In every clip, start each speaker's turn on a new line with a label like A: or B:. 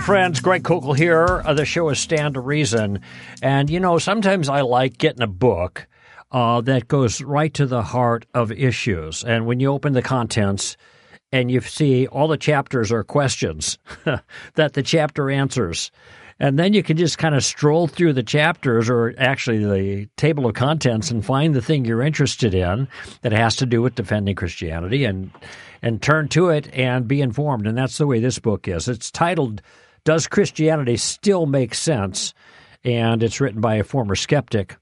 A: friends. Greg Koukl here. The show is Stand to Reason. And, sometimes I like getting a book that goes right to the heart of issues. And when you open the contents and you see all the chapters are questions that the chapter answers, and then you can just kind of stroll through the chapters or actually the table of contents and find the thing you're interested in that has to do with defending Christianity and turn to it and be informed. And that's the way this book is. It's titled, Does Christianity Still Make Sense? And it's written by a former skeptic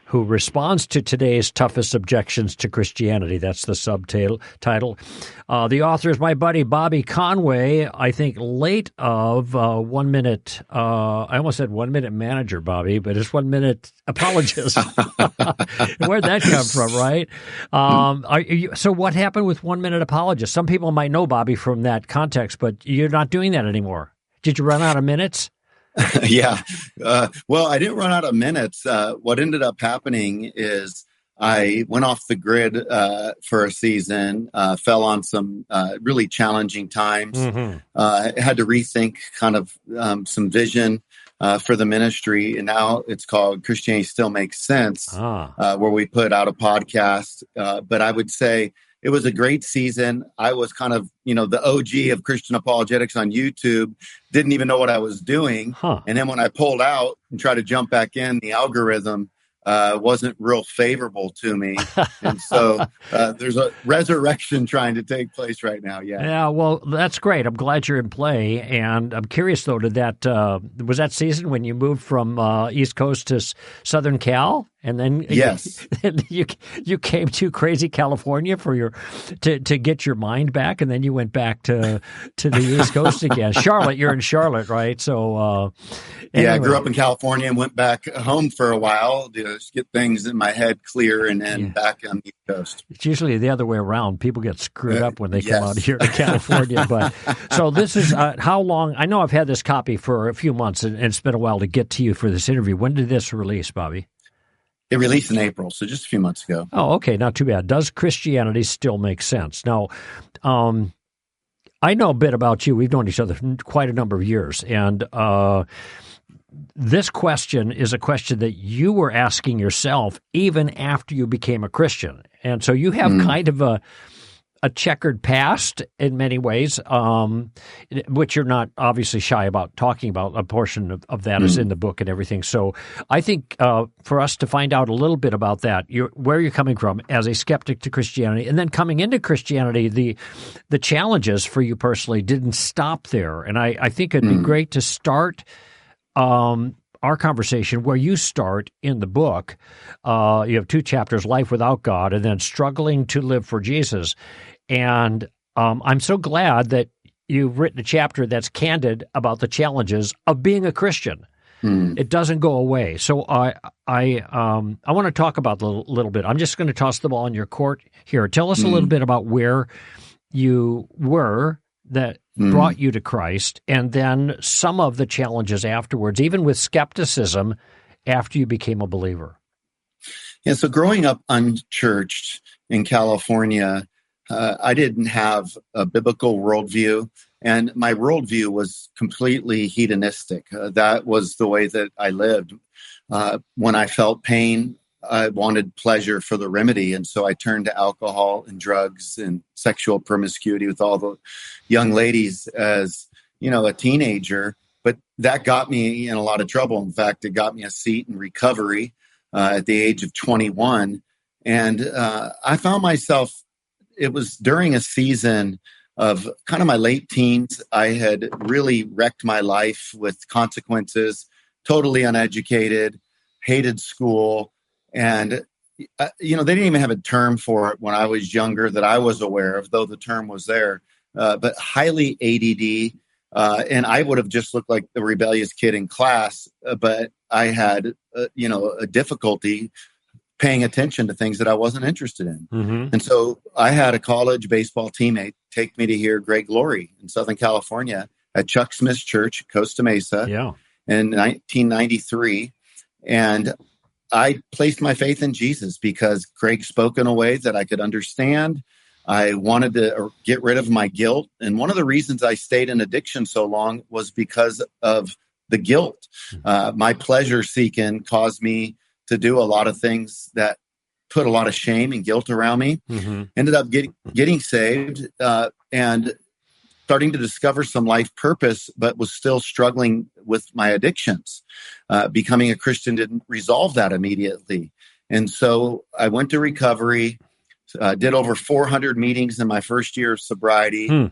A: who responds to today's toughest objections to Christianity. That's the subtitle. The author is my buddy Bobby Conway, I think late of 1 Minute, I almost said 1 Minute Manager, Bobby, but it's 1 Minute Apologist. Where'd that come from, right? So what happened with 1 Minute Apologist? Some people might know Bobby from that context, but you're not doing that anymore. Did you run out of minutes?
B: Yeah. Well, I didn't run out of minutes. What ended up happening is I went off the grid for a season, fell on some really challenging times, had to rethink kind of some vision for the ministry. And now it's called Christianity Still Makes Sense, where we put out a podcast. But I would say it was a great season. I was kind of, the OG of Christian apologetics on YouTube, didn't even know what I was doing. And then when I pulled out and tried to jump back in, the algorithm wasn't real favorable to me. And so there's a resurrection trying to take place right now.
A: Yeah, well, that's great. I'm glad you're in play. And I'm curious, though, was that season when you moved from East Coast to Southern Cal? And then you came to crazy California to get your mind back, and then you went back to the East Coast again. Charlotte, you're in Charlotte, right? So anyway.
B: I grew up in California and went back home for a while to just get things in my head clear, and then back on the East Coast.
A: It's usually the other way around. People get screwed up when they come out here to California. But so this is how long? I know I've had this copy for a few months, and it's been a while to get to you for this interview. When did this release, Bobby?
B: It released in April, so just a few months ago.
A: Oh, okay. Not too bad. Does Christianity still make sense? Now, I know a bit about you. We've known each other for quite a number of years. And this question is a question that you were asking yourself even after you became a Christian. And so you have kind of a checkered past in many ways, which you're not obviously shy about talking about. A portion of that is in the book and everything. So I think for us to find out a little bit about that, where you're coming from as a skeptic to Christianity, and then coming into Christianity, the challenges for you personally didn't stop there. And I think it'd be great to start our conversation where you start in the book. You have 2 chapters, Life Without God, and then Struggling to Live for Jesus. And I'm so glad that you've written a chapter that's candid about the challenges of being a Christian. It doesn't go away. So I want to talk about a little bit. I'm just going to toss the ball in your court here. Tell us a little bit about where you were that brought you to Christ, and then some of the challenges afterwards, even with skepticism after you became a believer.
B: Yeah, so growing up unchurched in California, I didn't have a biblical worldview, and my worldview was completely hedonistic. That was the way that I lived. When I felt pain, I wanted pleasure for the remedy. And so I turned to alcohol and drugs and sexual promiscuity with all the young ladies as, a teenager. But that got me in a lot of trouble. In fact, it got me a seat in recovery at the age of 21. And I found myself, it was during a season of kind of my late teens. I had really wrecked my life with consequences, totally uneducated, hated school. And, they didn't even have a term for it when I was younger that I was aware of, though the term was there, but highly ADD. And I would have just looked like the rebellious kid in class, but I had, a difficulty paying attention to things that I wasn't interested in. And so I had a college baseball teammate take me to hear Greg Koukl in Southern California at Chuck Smith's church, Costa Mesa, in 1993. And I placed my faith in Jesus because Greg spoke in a way that I could understand. I wanted to get rid of my guilt. And one of the reasons I stayed in addiction so long was because of the guilt. My pleasure seeking caused me to do a lot of things that put a lot of shame and guilt around me. Ended up getting saved and starting to discover some life purpose, but was still struggling with my addictions. Becoming a Christian didn't resolve that immediately. And so I went to recovery, did over 400 meetings in my first year of sobriety,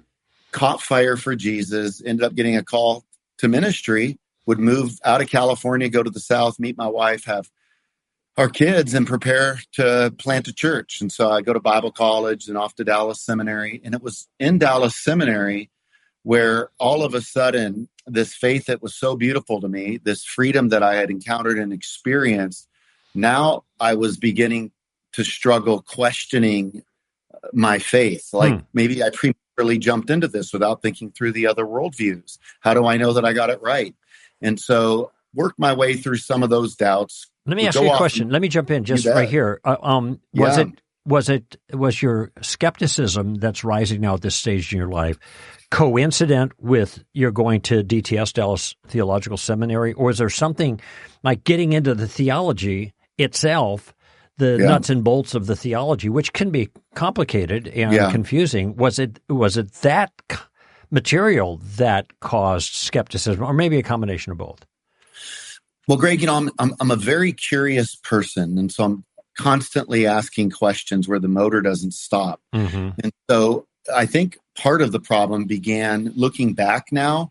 B: caught fire for Jesus, ended up getting a call to ministry, would move out of California, go to the South, meet my wife, have our kids, and prepare to plant a church. And so I go to Bible college and off to Dallas Seminary. And it was in Dallas Seminary where all of a sudden this faith that was so beautiful to me, this freedom that I had encountered and experienced, now I was beginning to struggle questioning my faith. Like maybe I prematurely jumped into this without thinking through the other worldviews. How do I know that I got it right? And so worked my way through some of those doubts.
A: Let me ask you a question. Let me jump in just right here. Was your skepticism that's rising now at this stage in your life coincident with your going to DTS, Dallas Theological Seminary, or is there something like getting into the theology itself, the nuts and bolts of the theology, which can be complicated and confusing? Was it that material that caused skepticism, or maybe a combination of both?
B: Well, Greg, I'm a very curious person, and so I'm constantly asking questions where the motor doesn't stop. And so I think part of the problem began, looking back now,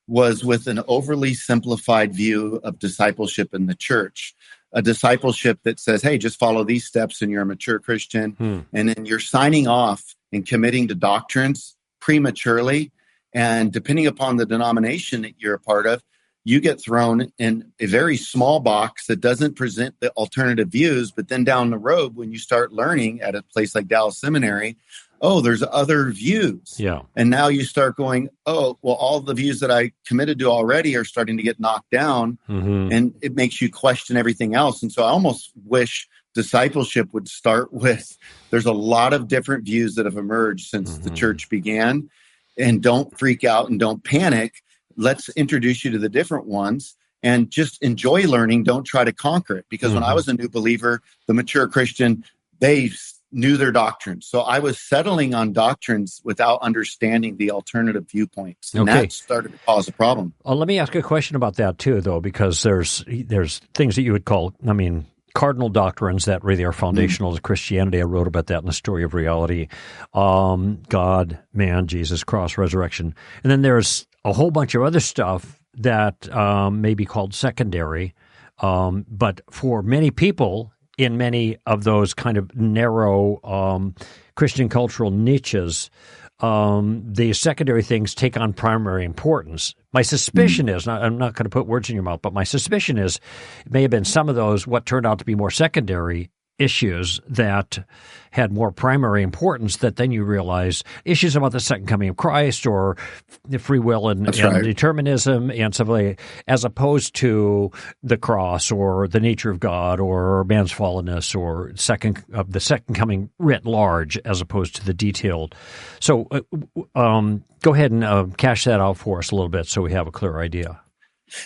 B: was with an overly simplified view of discipleship in the church. A discipleship that says, hey, just follow these steps and you're a mature Christian. And then you're signing off and committing to doctrines prematurely. And depending upon the denomination that you're a part of, you get thrown in a very small box that doesn't present the alternative views. But then down the road, when you start learning at a place like Dallas Seminary, oh, there's other views. And now you start going, oh, well, all the views that I committed to already are starting to get knocked down. And it makes you question everything else. And so I almost wish discipleship would start with, there's a lot of different views that have emerged since the church began. And don't freak out and don't panic. Let's introduce you to the different ones and just enjoy learning. Don't try to conquer it. Because when I was a new believer, the mature Christian, they knew their doctrines. So I was settling on doctrines without understanding the alternative viewpoints. And that started to cause a problem.
A: Let me ask a question about that too, though, because there's things that you would call, cardinal doctrines that really are foundational to Christianity. I wrote about that in The Story of Reality. God, man, Jesus, cross, resurrection. And then there's a whole bunch of other stuff that may be called secondary. But for many people in many of those kind of narrow Christian cultural niches, the secondary things take on primary importance. My suspicion is, I'm not going to put words in your mouth, but my suspicion is it may have been some of those what turned out to be more secondary issues that had more primary importance, that then you realize issues about the second coming of Christ or free will and determinism and stuff like that, as opposed to the cross or the nature of God or man's fallenness or the second coming writ large, as opposed to the detailed. So go ahead and cash that out for us a little bit so we have a clear idea.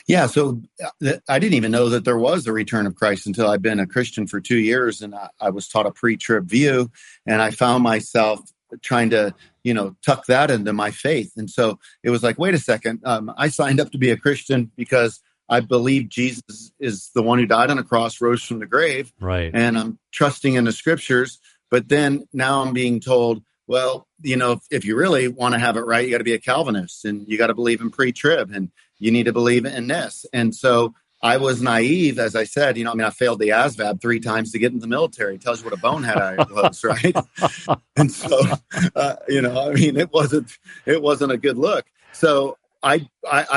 B: Yeah, so I didn't even know that there was a return of Christ until I'd been a Christian for 2 years, and I was taught a pre-trib view, and I found myself trying to, tuck that into my faith. And so it was like, wait a second, I signed up to be a Christian because I believe Jesus is the one who died on a cross, rose from the grave, and I'm trusting in the scriptures. But then now I'm being told, well, if you really want to have it right, you got to be a Calvinist, and you got to believe in pre-trib, and you need to believe in this. And so I was naive, as I said. I failed the ASVAB 3 times to get in the military. It tells you what a bonehead I was, right? And so, it wasn't a good look. So I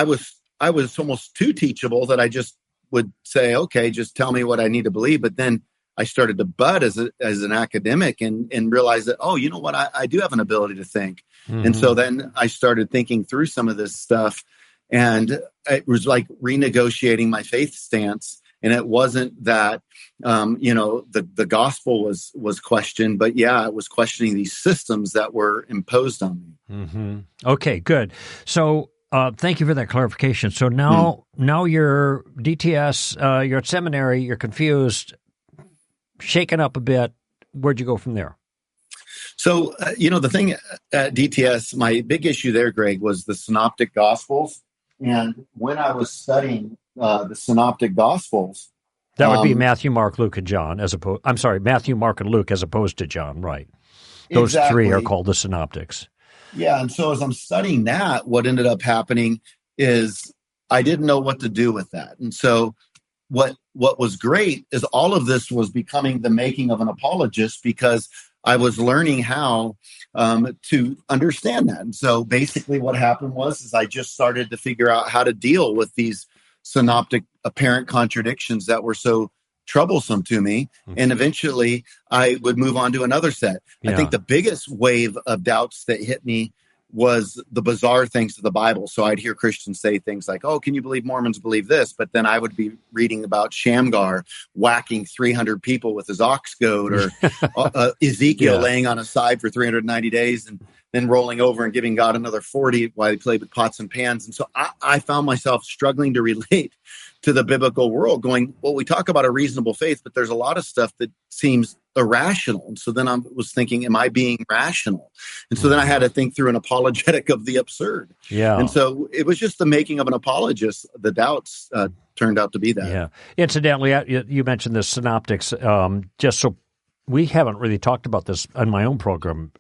B: was almost too teachable that I just would say, okay, just tell me what I need to believe. But then I started to bud as an academic and realize that, oh, you know what, I do have an ability to think. And so then I started thinking through some of this stuff, and it was like renegotiating my faith stance. And it wasn't that, the gospel was questioned, but it was questioning these systems that were imposed on me.
A: Mm-hmm. Okay, good. So thank you for that clarification. So now you're DTS, you're at seminary, you're confused, shaken up a bit. Where'd you go from there?
B: So, the thing at DTS, my big issue there, Greg, was the Synoptic Gospels. And when I was studying the Synoptic Gospels,
A: that would be Matthew, Mark, Luke, and John, Matthew, Mark, and Luke as opposed to John, right? Those three are called the Synoptics.
B: Yeah, and so as I'm studying that, what ended up happening is I didn't know what to do with that. And so what was great is all of this was becoming the making of an apologist, because I was learning how to understand that. And so basically what happened was I just started to figure out how to deal with these synoptic apparent contradictions that were so troublesome to me. Mm-hmm. And eventually I would move on to another set. Yeah. I think the biggest wave of doubts that hit me was the bizarre things of the Bible. So I'd hear Christians say things like, oh, can you believe Mormons believe this? But then I would be reading about Shamgar whacking 300 people with his ox goad, or Ezekiel laying on his side for 390 days and then rolling over and giving God another 40 while he played with pots and pans. And so I found myself struggling to relate to the biblical world, going, well, we talk about a reasonable faith, but there's a lot of stuff that seems irrational. And so then I was thinking, am I being rational? And so then I had to think through an apologetic of the absurd. Yeah. And so it was just the making of an apologist. The doubts turned out to be that. Yeah.
A: Incidentally, you mentioned the synoptics, just so we haven't really talked about this on my own program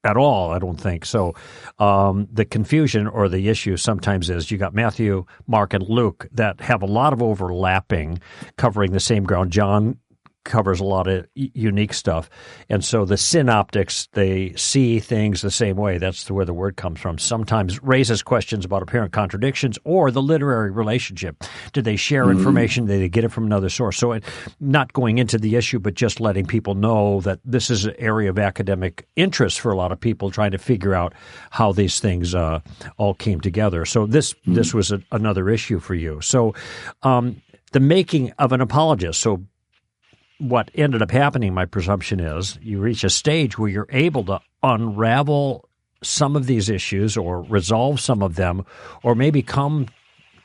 A: at all, I don't think. So the confusion or the issue sometimes is you got Matthew, Mark, and Luke that have a lot of overlapping, covering the same ground. John covers a lot of unique stuff. And so the synoptics, they see things the same way. That's where the word comes from. Sometimes raises questions about apparent contradictions or the literary relationship. Did they share information? Did they get it from another source? So not going into the issue, but just letting people know that this is an area of academic interest for a lot of people, trying to figure out how these things all came together. So this was another issue for you. So the making of an apologist. So what ended up happening, my presumption is, you reach a stage where you're able to unravel some of these issues or resolve some of them, or maybe come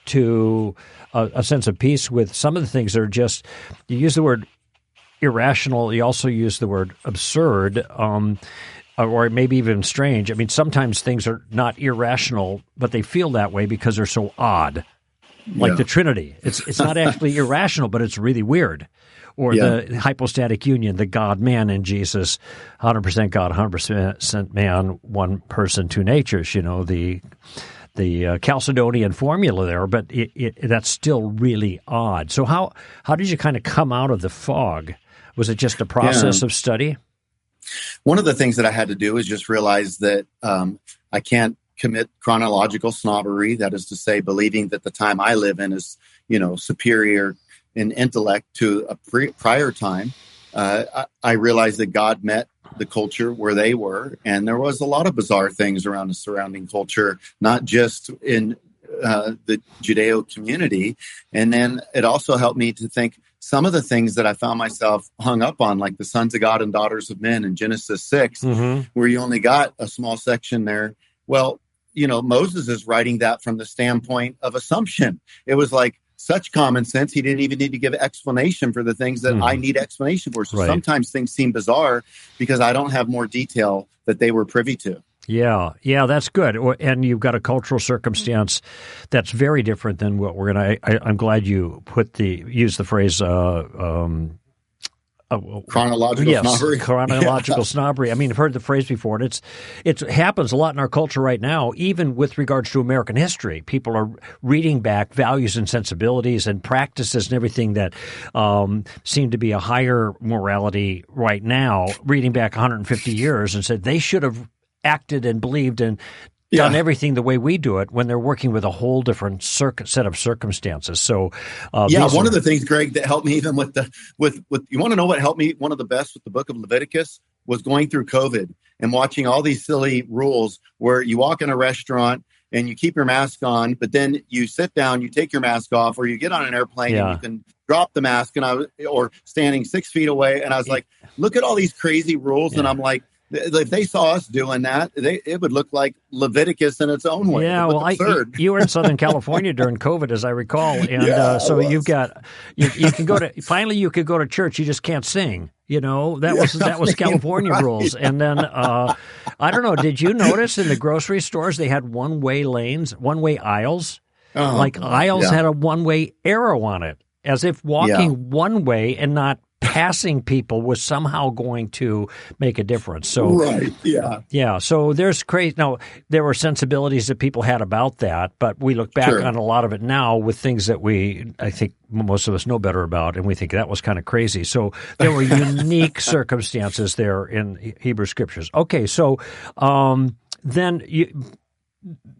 A: to a sense of peace with some of the things that are just, you use the word irrational, you also use the word absurd, or maybe even strange. I mean, sometimes things are not irrational, but they feel that way because they're so odd, like the Trinity. It's not actually irrational, but it's really weird. Or the hypostatic union, the God-man in Jesus, 100% God, 100% man, one person, two natures, the Chalcedonian formula there, but that's still really odd. So how did you kind of come out of the fog? Was it just a process of study?
B: One of the things that I had to do is just realize that I can't commit chronological snobbery. That is to say, believing that the time I live in is, superior in intellect to a prior time. I realized that God met the culture where they were, and there was a lot of bizarre things around the surrounding culture, not just in the Judeo community. And then it also helped me to think some of the things that I found myself hung up on, like the sons of God and daughters of men in Genesis 6, where you only got a small section there. Well, Moses is writing that from the standpoint of assumption. It was like such common sense, he didn't even need to give explanation for the things that I need explanation for. So sometimes things seem bizarre because I don't have more detail that they were privy to.
A: Yeah, that's good. And you've got a cultural circumstance that's very different than what we're going to. I'm glad you use the phrase
B: chronological snobbery.
A: Chronological snobbery. I mean, I've heard the phrase before, and it happens a lot in our culture right now, even with regards to American history. People are reading back values and sensibilities and practices and everything that seem to be a higher morality right now, reading back 150 years and said they should have acted and believed and done everything the way we do it when they're working with a whole different set of circumstances. So,
B: one of the things, Greg, that helped me even with you want to know what helped me one of the best with the book of Leviticus was going through COVID and watching all these silly rules where you walk in a restaurant and you keep your mask on, but then you sit down, you take your mask off, or you get on an airplane and you can drop the mask, or standing 6 feet away. And I was like, look at all these crazy rules. And I'm like, if they saw us doing that, it would look like Leviticus in its own way.
A: Yeah, well, you were in Southern California during COVID, as I recall, and so you can go to finally you could go to church. You just can't sing. That was California rules. And then I don't know. Did you notice in the grocery stores they had one-way lanes, one-way aisles? Aisles had a one-way arrow on it, as if walking one way and not passing people was somehow going to make a difference. So, so there's crazy. Now, there were sensibilities that people had about that, but we look back on a lot of it now with things that I think most of us know better about, and we think that was kind of crazy. So there were unique circumstances there in Hebrew Scriptures. Okay, so then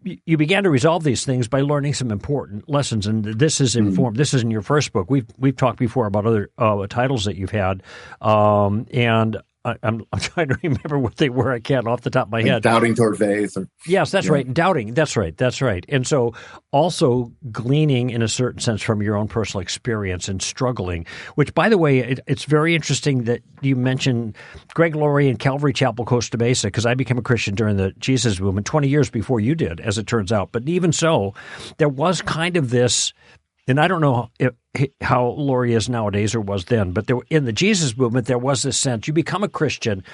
A: you began to resolve these things by learning some important lessons, and this is informed. This is in your first book. We've talked before about other titles that you've had, and I'm trying to remember what they were. I can't off the top of my head.
B: Doubting toward faith.
A: Yes, that's right. Doubting. That's right. And so also gleaning in a certain sense from your own personal experience and struggling, which, by the way, it's very interesting that you mentioned Greg Laurie and Calvary Chapel, Costa Mesa, because I became a Christian during the Jesus movement 20 years before you did, as it turns out. But even so, there was kind of this, and I don't know how Laurie is nowadays or was then, but in the Jesus movement, there was this sense you become a Christian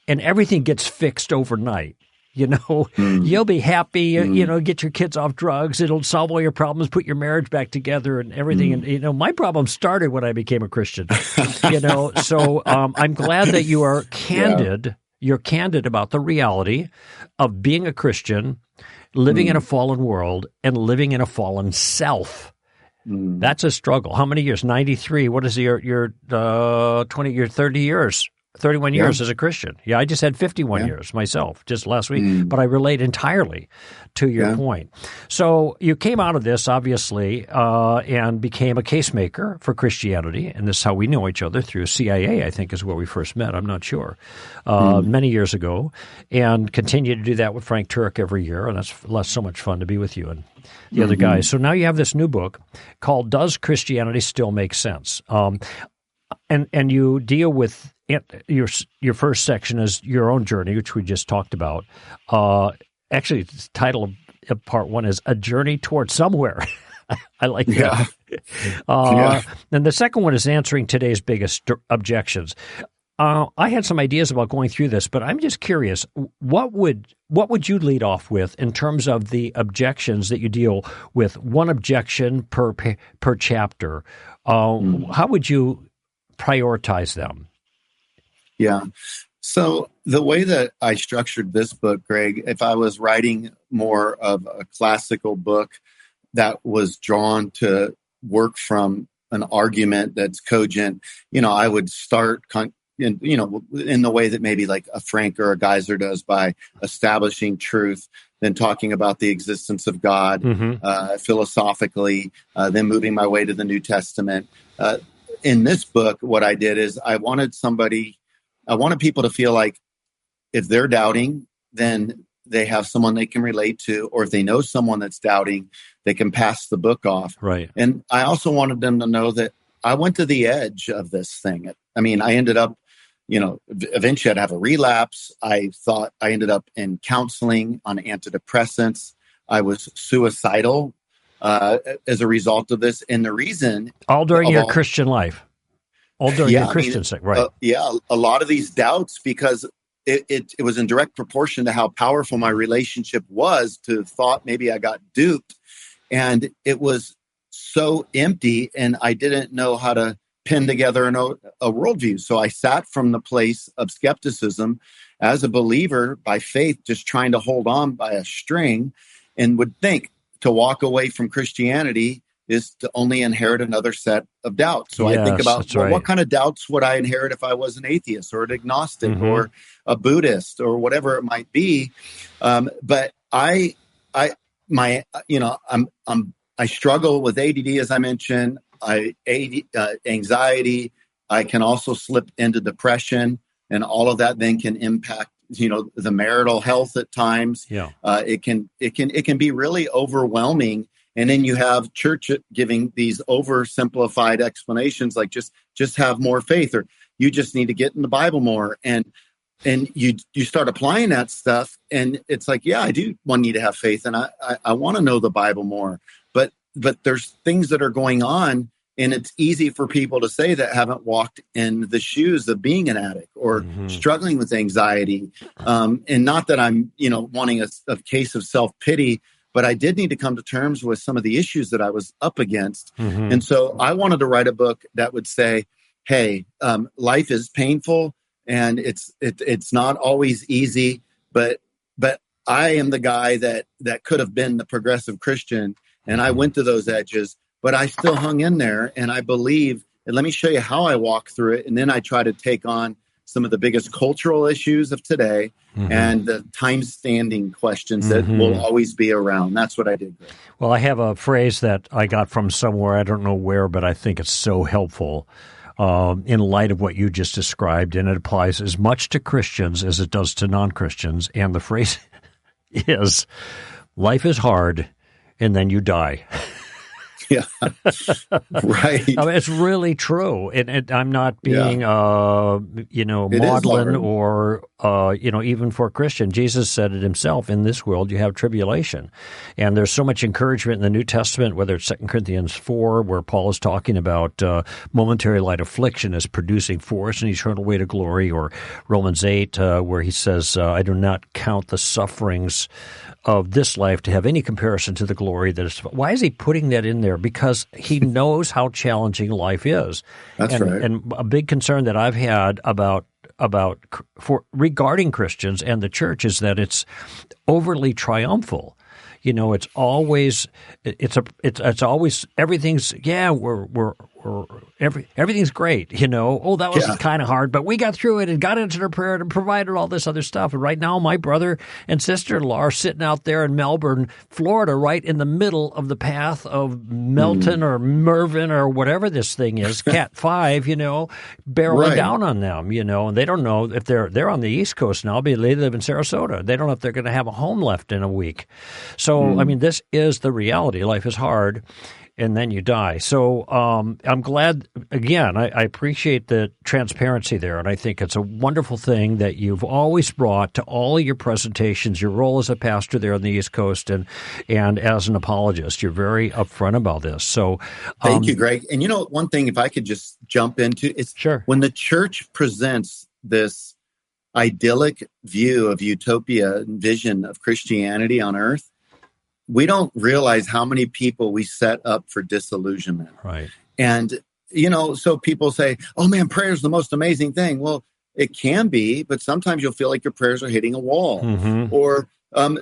A: and everything gets fixed overnight. You'll be happy, get your kids off drugs. It'll solve all your problems, put your marriage back together and everything. And, my problem started when I became a Christian, So I'm glad that you are candid. Yeah. You're candid about the reality of being a Christian, living in a fallen world, and living in a fallen self. That's a struggle. How many years? 93. What is your 20 year, 30 years? 31 years as a Christian. Yeah, I just had 51 years myself just last week, but I relate entirely to your point. So you came out of this, obviously, and became a case maker for Christianity, and this is how we know each other, through CIA, I think is where we first met. I'm not sure. Many years ago, and continue to do that with Frank Turek every year, and that's so much fun to be with you and the other guys. So now you have this new book called Does Christianity Still Make Sense? And you deal with your first section is your own journey, which we just talked about. Actually, the title of part one is A Journey Toward Somewhere. I like that. And the second one is answering today's biggest objections. I had some ideas about going through this, but I'm just curious, what would you lead off with in terms of the objections that you deal with? One objection per chapter. How would you prioritize them?
B: Yeah. So the way that I structured this book, Greg, if I was writing more of a classical book that was drawn to work from an argument that's cogent, I would start in the way that maybe like a Frank or a Geiser does, by establishing truth, then talking about the existence of God philosophically, then moving my way to the New Testament. In this book, what I did is I wanted people to feel like if they're doubting, then they have someone they can relate to, or if they know someone that's doubting, they can pass the book off.
A: Right.
B: And I also wanted them to know that I went to the edge of this thing. I mean, I ended up, eventually I'd have a relapse. I ended up in counseling on antidepressants. I was suicidal as a result of this. And the reason...
A: All during your Christian life. All during your Christian life, right.
B: A lot of these doubts, because it was in direct proportion to how powerful my relationship was, to thought maybe I got duped. And it was so empty, and I didn't know how to pin together a worldview. So I sat from the place of skepticism as a believer by faith, just trying to hold on by a string, and would think to walk away from Christianity is to only inherit another set of doubts. So I think about, what kind of doubts would I inherit if I was an atheist or an agnostic or a Buddhist or whatever it might be. But I struggle with ADD, as I mentioned. Anxiety. I can also slip into depression, and all of that then can impact, the marital health at times. It can be really overwhelming. And then you have church giving these oversimplified explanations like just have more faith, or you just need to get in the Bible more. And you start applying that stuff, and it's like, yeah, I do need to have faith, and I want to know the Bible more. But there's things that are going on, and it's easy for people to say that haven't walked in the shoes of being an addict or struggling with anxiety. And not that I'm, wanting a case of self-pity, but I did need to come to terms with some of the issues that I was up against. And so I wanted to write a book that would say, hey, life is painful, and it's not always easy, but I am the guy that could have been the progressive Christian, and I went to those edges, but I still hung in there, and I believe, and let me show you how I walk through it, and then I try to take on some of the biggest cultural issues of today and the time-standing questions that will always be around. That's what I did.
A: Well, I have a phrase that I got from somewhere, I don't know where, but I think it's so helpful in light of what you just described, and it applies as much to Christians as it does to non-Christians. And the phrase is, life is hard, and then you die.
B: Yeah, right.
A: I mean, it's really true. And I'm not being, maudlin or, even for Christian. Jesus said it himself, in this world you have tribulation. And there's so much encouragement in the New Testament, whether it's 2 Corinthians 4, where Paul is talking about momentary light affliction as producing for us an eternal way to glory, or Romans 8, where he says, I do not count the sufferings of this life to have any comparison to the glory that is. Why is he putting that in there? Because he knows how challenging life is.
B: That's right.
A: And a big concern that I've had regarding Christians and the church is that it's overly triumphal. It's always everything's everything's great. Oh, that was kind of hard, but we got through it and got into prayer and provided all this other stuff. And right now, my brother and sister-in-law are sitting out there in Melbourne, Florida, right in the middle of the path of Melton or Mervyn or whatever this thing is, Cat 5. Barreling down on them. And they don't know if they're on the East Coast now. They live in Sarasota. They don't know if they're going to have a home left in a week. So, I mean, this is the reality. Life is hard, and then you die. So I'm glad, again, I appreciate the transparency there, and I think it's a wonderful thing that you've always brought to all of your presentations, your role as a pastor there on the East Coast and as an apologist. You're very upfront about this. So
B: thank you, Greg. And one thing, if I could just jump into, it's when the church presents this idyllic view of utopia and vision of Christianity on earth, we don't realize how many people we set up for disillusionment.
A: Right.
B: And, so people say, oh man, prayer is the most amazing thing. Well, it can be, but sometimes you'll feel like your prayers are hitting a wall. Or,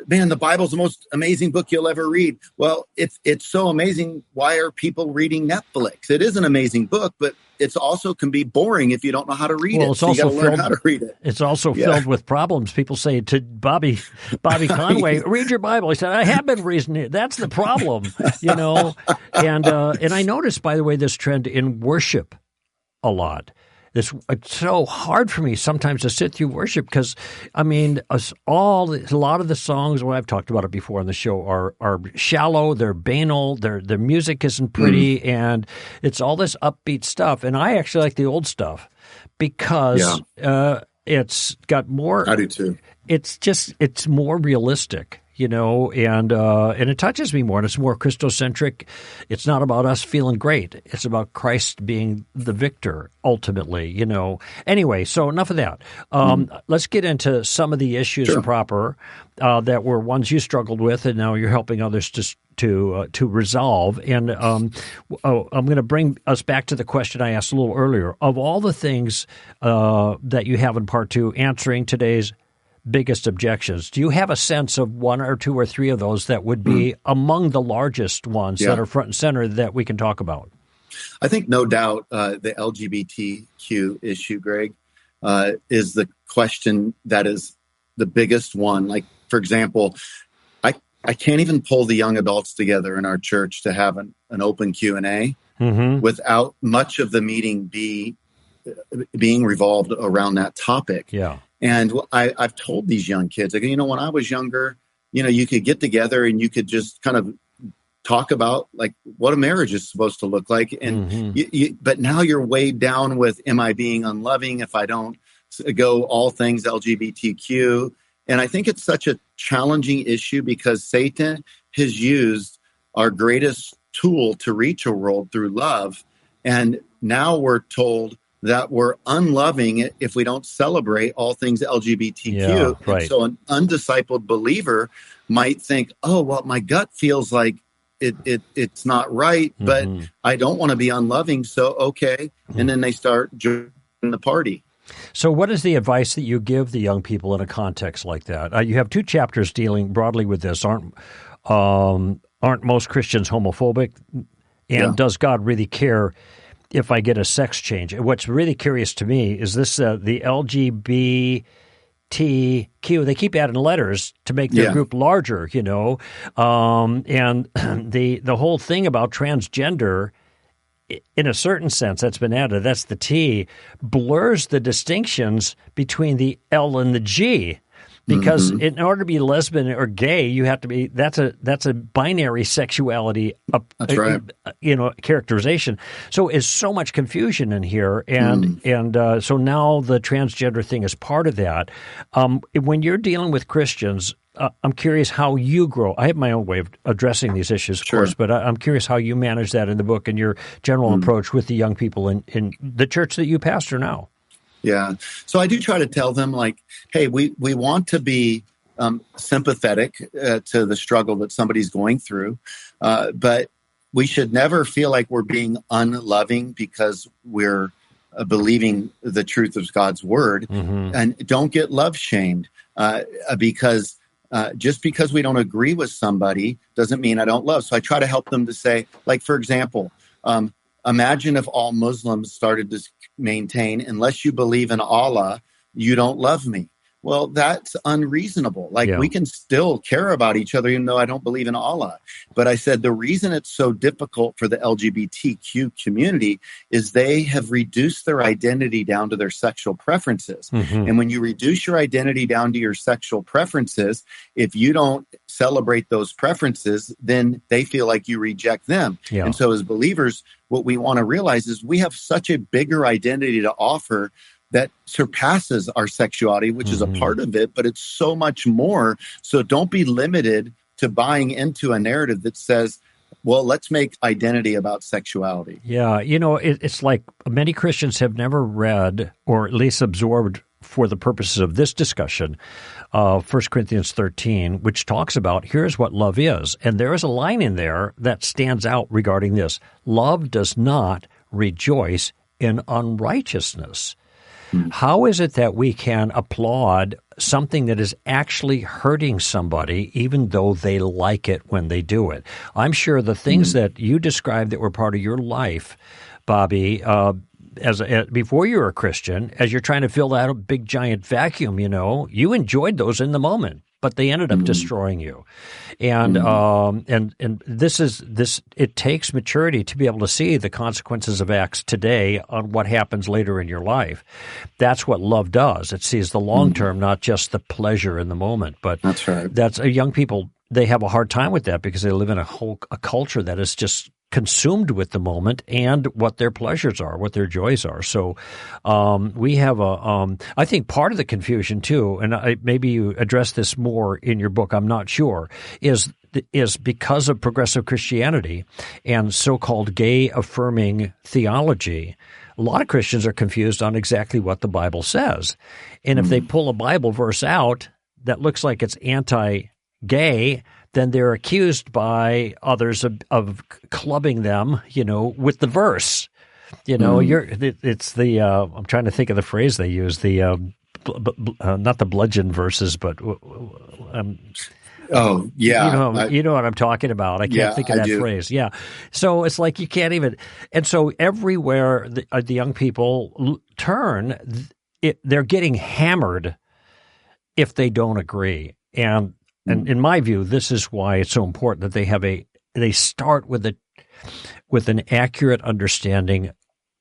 B: man, the Bible's the most amazing book you'll ever read. Well, if it's so amazing, why are people reading Netflix? It is an amazing book, but it's also can be boring if you don't know how to read it.
A: It's also
B: learn how to read it.
A: It's also filled with problems. People say to Bobby Conway, read your Bible. He said, I have been reading it. That's the problem, And I noticed, by the way, this trend in worship a lot. It's so hard for me sometimes to sit through worship because, I mean, a lot of the songs, I've talked about it before on the show, are shallow, they're banal, their music isn't pretty, and it's all this upbeat stuff. And I actually like the old stuff because it's got more.
B: I do too.
A: It's more realistic. And it touches me more, and it's more Christocentric. It's not about us feeling great. It's about Christ being the victor, ultimately, Anyway, so enough of that. Let's get into some of the issues proper that were ones you struggled with, and now you're helping others to resolve. And I'm going to bring us back to the question I asked a little earlier. Of all the things that you have in part two, answering today's biggest objections, do you have a sense of one or two or three of those that would be among the largest ones that are front and center that we can talk about?
B: I think no doubt the LGBTQ issue, Greg, is the question that is the biggest one. Like, for example, I can't even pull the young adults together in our church to have an open Q&A without much of the meeting being revolved around that topic.
A: Yeah.
B: And I've told these young kids, when I was younger, you could get together and you could just kind of talk about like what a marriage is supposed to look like. And but now you're weighed down with, am I being unloving if I don't go all things LGBTQ? And I think it's such a challenging issue because Satan has used our greatest tool to reach a world through love. And now we're told that we're unloving if we don't celebrate all things LGBTQ.
A: Yeah, right.
B: So an undiscipled believer might think, oh, well, my gut feels like it's not right, but I don't want to be unloving. So, okay. And then they start joining the party.
A: So what is the advice that you give the young people in a context like that? You have 2 chapters dealing broadly with this. Aren't most Christians homophobic? And does God really care if I get a sex change? And what's really curious to me is this, the LGBTQ, they keep adding letters to make their group larger, and the whole thing about transgender, in a certain sense, that's been added, that's the T, blurs the distinctions between the L and the G. Because in order to be lesbian or gay, you have to be. That's a binary sexuality,
B: that's right.
A: Characterization. So there's so much confusion in here, and so now the transgender thing is part of that. When you're dealing with Christians, I'm curious how you grow. I have my own way of addressing these issues, of course, but I'm curious how you manage that in the book and your general approach with the young people in the church that you pastor now.
B: Yeah. So I do try to tell them, like, hey, we want to be sympathetic to the struggle that somebody's going through, but we should never feel like we're being unloving because we're believing the truth of God's word. And don't get love shamed because just because we don't agree with somebody doesn't mean I don't love. So I try to help them to say, like, for example, imagine if all Muslims started to maintain, unless you believe in Allah, you don't love me. Well, that's unreasonable. Like, we can still care about each other, even though I don't believe in Allah. But I said the reason it's so difficult for the LGBTQ community is they have reduced their identity down to their sexual preferences. And when you reduce your identity down to your sexual preferences, if you don't celebrate those preferences, then they feel like you reject them. And so as believers, what we want to realize is we have such a bigger identity to offer that surpasses our sexuality, which is a part of it, but it's so much more. So don't be limited to buying into a narrative that says, well, let's make identity about sexuality.
A: Yeah, it's like many Christians have never read, or at least absorbed for the purposes of this discussion, 1 Corinthians 13, which talks about, here's what love is. And there is a line in there that stands out regarding this. Love does not rejoice in unrighteousness. How is it that we can applaud something that is actually hurting somebody, even though they like it when they do it? I'm sure the things that you described that were part of your life, Bobby, before you were a Christian, as you're trying to fill that big giant vacuum, you enjoyed those in the moment, but they ended up destroying you. And it takes maturity to be able to see the consequences of acts today on what happens later in your life. That's what love does. It sees the long term, not just the pleasure in the moment. But
B: that's right.
A: Young people, they have a hard time with that because they live in a culture that is just consumed with the moment and what their pleasures are, what their joys are. So we have I think part of the confusion too, and maybe you address this more in your book, I'm not sure, is because of progressive Christianity and so-called gay-affirming theology. A lot of Christians are confused on exactly what the Bible says. And if they pull a Bible verse out that looks like it's anti-gay, then they're accused by others of clubbing them, with the verse. It's the I'm trying to think of the phrase they use, the not the bludgeon verses, but
B: oh yeah,
A: you know what I'm talking about. I can't think of that phrase. Yeah, so it's like you can't even. And so everywhere the young people turn, they're getting hammered if they don't agree. And in my view, this is why it's so important that they start with an accurate understanding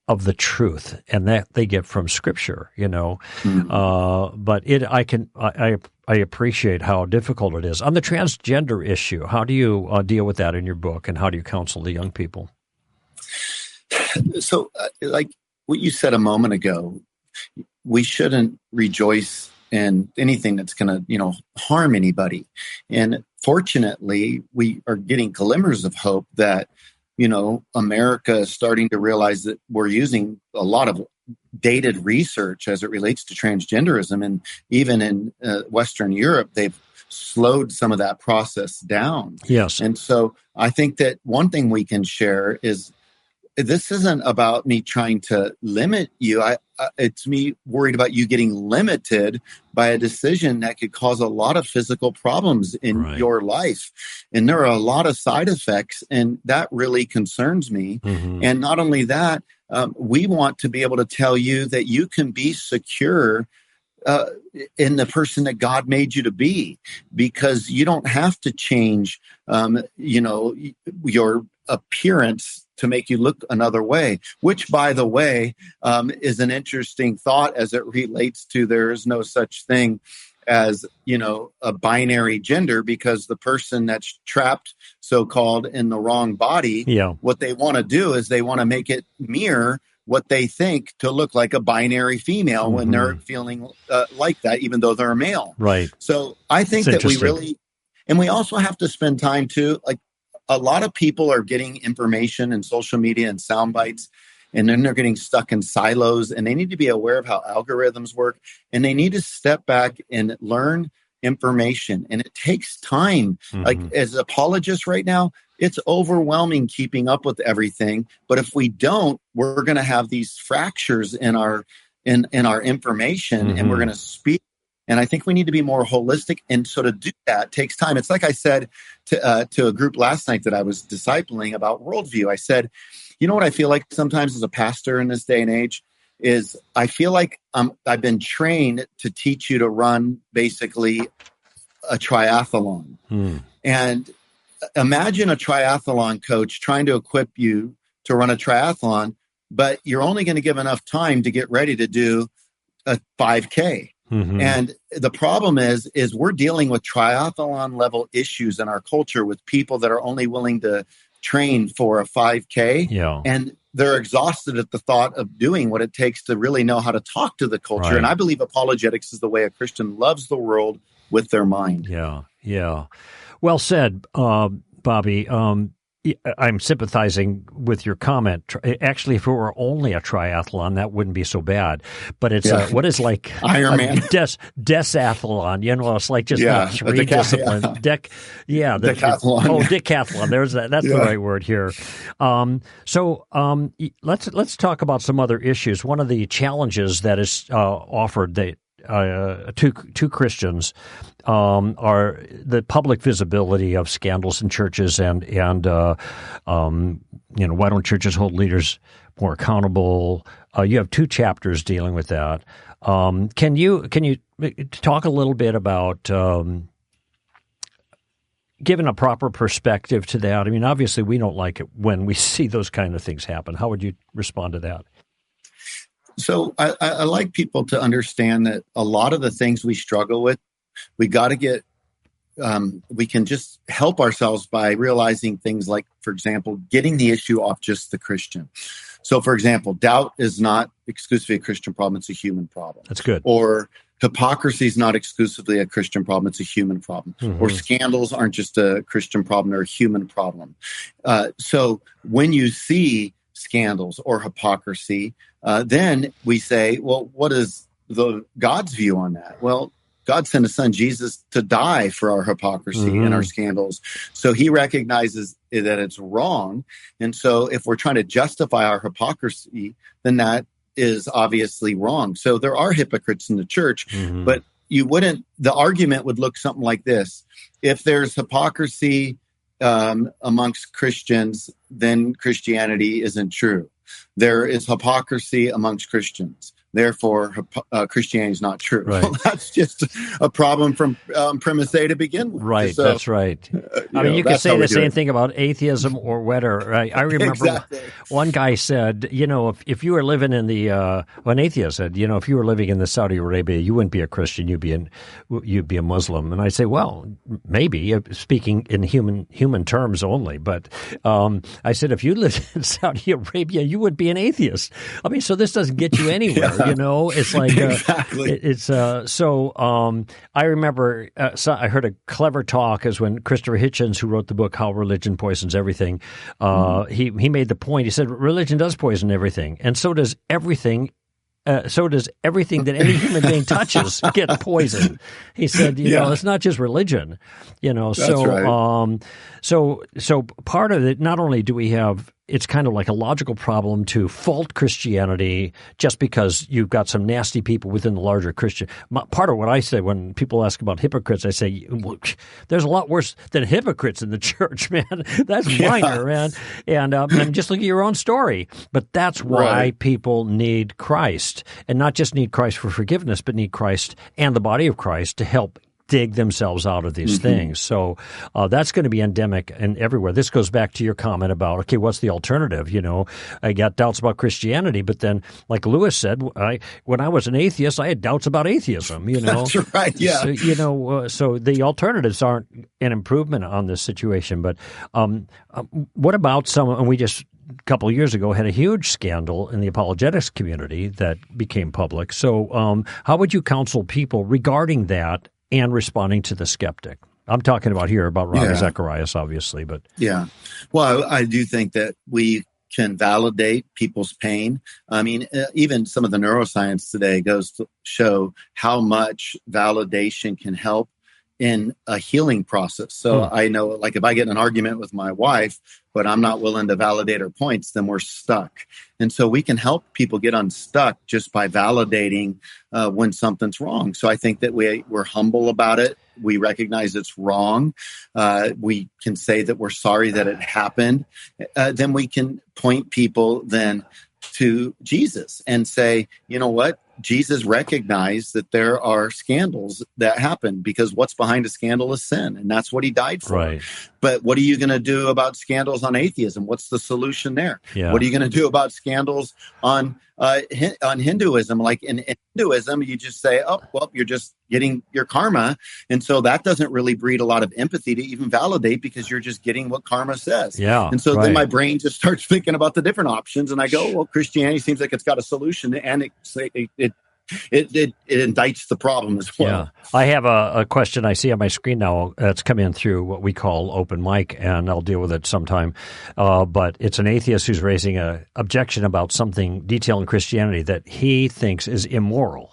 A: of the truth, and that they get from Scripture, But I I appreciate how difficult it is. On the transgender issue, how do you deal with that in your book, and how do you counsel the young people?
B: So, like what you said a moment ago, we shouldn't rejoice in anything that's going to, harm anybody. And fortunately, we are getting glimmers of hope that, America is starting to realize that we're using a lot of dated research as it relates to transgenderism. And even in Western Europe, they've slowed some of that process down.
A: Yes.
B: And so I think that one thing we can share is this isn't about me trying to limit you. It's me worried about you getting limited by a decision that could cause a lot of physical problems in your life. And there are a lot of side effects, and that really concerns me. Mm-hmm. And not only that, we want to be able to tell you that you can be secure in the person that God made you to be, because you don't have to change, your appearance to make you look another way, which, by the way, is an interesting thought as it relates to there is no such thing as, a binary gender, because the person that's trapped, so-called, in the wrong body, what they want to do is they want to make it mirror what they think to look like a binary female when they're feeling like that, even though they're a male.
A: Right.
B: So I think that we really, and we also have to spend time too, like, a lot of people are getting information in social media and sound bites, and then they're getting stuck in silos, and they need to be aware of how algorithms work, and they need to step back and learn information. And it takes time. Like, as apologists right now, it's overwhelming keeping up with everything. But if we don't, we're going to have these fractures in our information, and we're going to speak. And I think we need to be more holistic. And so to do that takes time. It's like I said to a group last night that I was discipling about worldview. I said, what I feel like sometimes as a pastor in this day and age is I feel like I've been trained to teach you to run basically a triathlon. And imagine a triathlon coach trying to equip you to run a triathlon, but you're only going to give enough time to get ready to do a 5K. And the problem is we're dealing with triathlon level issues in our culture with people that are only willing to train for a 5K. And they're exhausted at the thought of doing what it takes to really know how to talk to the culture. And I believe apologetics is the way a Christian loves the world with their mind.
A: Yeah. Well said, Bobby. I'm sympathizing with your comment. Actually, if it were only a triathlon, that wouldn't be so bad. But it's what is like
B: Ironman,
A: decathlon. It's like just three disciplines.
B: Decathlon.
A: Decathlon. That's the right word here. So let's talk about some other issues. One of the challenges that is offered to Christians are the public visibility of scandals in churches, and why don't churches hold leaders more accountable? You have 2 chapters dealing with that. Can you talk a little bit about giving a proper perspective to that? I mean, obviously, we don't like it when we see those kind of things happen. How would you respond to that?
B: So I like people to understand that a lot of the things we struggle with, we got to get, we can just help ourselves by realizing things like, for example, getting the issue off just the Christian. So, for example, doubt is not exclusively a Christian problem. It's a human problem.
A: That's good.
B: Or hypocrisy is not exclusively a Christian problem. It's a human problem. Or scandals aren't just a Christian problem. They're a human problem. So when you see scandals or hypocrisy, then we say, well, what is God's view on that? Well, God sent his son Jesus to die for our hypocrisy and our scandals. So he recognizes that it's wrong. And so if we're trying to justify our hypocrisy, then that is obviously wrong. So there are hypocrites in the church, but the argument would look something like this. If there's hypocrisy amongst Christians, then Christianity isn't true. There is hypocrisy amongst Christians. therefore Christianity is not true.
A: Right.
B: Well, that's just a problem from premise A to begin with.
A: Right,
B: so,
A: that's right. I mean, you could say the same thing about atheism or whether. Right? I remember
B: Exactly.
A: one guy said, if you were living in an atheist said, if you were living in the Saudi Arabia, you wouldn't be a Christian, you'd be a Muslim. And I say, well, maybe, speaking in human terms only. But I said, if you lived in Saudi Arabia, you would be an atheist. I mean, so this doesn't get you anywhere. It's like
B: exactly.
A: I remember I heard a clever talk as when Christopher Hitchens, who wrote the book How Religion Poisons Everything, he made the point. He said religion does poison everything, and so does everything. So does everything that any human being touches get poisoned. He said, it's not just religion,
B: That's
A: so
B: right.
A: So part of it, not only do we have, it's kind of like a logical problem to fault Christianity just because you've got some nasty people within the larger Christian. Part of what I say when people ask about hypocrites, I say, there's a lot worse than hypocrites in the church, man. That's minor, man. And just look at your own story. But that's why people need Christ, and not just need Christ for forgiveness, but need Christ and the body of Christ to help dig themselves out of these things. So that's going to be endemic and everywhere. This goes back to your comment about, okay, what's the alternative? I got doubts about Christianity, but then, like Lewis said, when I was an atheist, I had doubts about atheism.
B: That's right. Yeah.
A: So, so the alternatives aren't an improvement on this situation. But what about and we just a couple of years ago had a huge scandal in the apologetics community that became public. So how would you counsel people regarding that and responding to the skeptic? I'm talking about Ravi Zacharias, obviously, but
B: well, I do think that we can validate people's pain. I mean, even some of the neuroscience today goes to show how much validation can help in a healing process. So I know, like, if I get in an argument with my wife, but I'm not willing to validate her points, then we're stuck. And so we can help people get unstuck just by validating when something's wrong. So I think that we're humble about it. We recognize it's wrong. We can say that we're sorry that it happened. Then we can point people then to Jesus and say, you know what? Jesus recognized that there are scandals that happen, because what's behind a scandal is sin, and that's what he died for.
A: Right.
B: But what are you going to do about scandals on atheism? What's the solution there?
A: Yeah.
B: What are you going to do about scandals on Hinduism? Like in Hinduism, you just say, oh, well, you're just getting your karma. And so that doesn't really breed a lot of empathy to even validate, because you're just getting what karma says.
A: Yeah.
B: And so then my brain just starts thinking about the different options. And I go, well, Christianity seems like it's got a solution, and it indicts the problem as well.
A: Yeah. I have a question I see on my screen now that's come in through what we call open mic, and I'll deal with it sometime. But it's an atheist who's raising an objection about something detailed in Christianity that he thinks is immoral.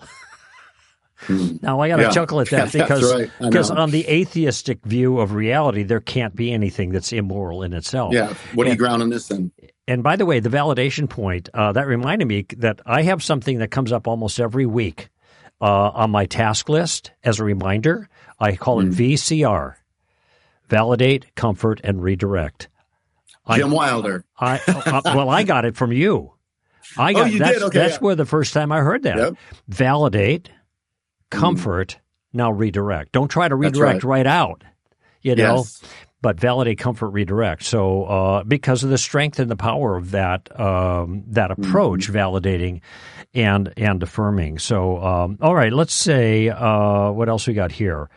A: Now, I got to chuckle at that because on the atheistic view of reality, there can't be anything that's immoral in itself.
B: Yeah. What are you grounding this in?
A: And by the way, the validation point, that reminded me that I have something that comes up almost every week on my task list as a reminder. I call it VCR, Validate, Comfort, and Redirect.
B: Jim Wilder.
A: Well, I got it from you.
B: You did? Okay,
A: that's where the first time I heard that.
B: Yep.
A: Validate, comfort, now redirect. Don't try to redirect right out,
B: Yes.
A: but validate, comfort, redirect. So because of the strength and the power of that approach, validating and affirming. So all right, let's say what else we got here?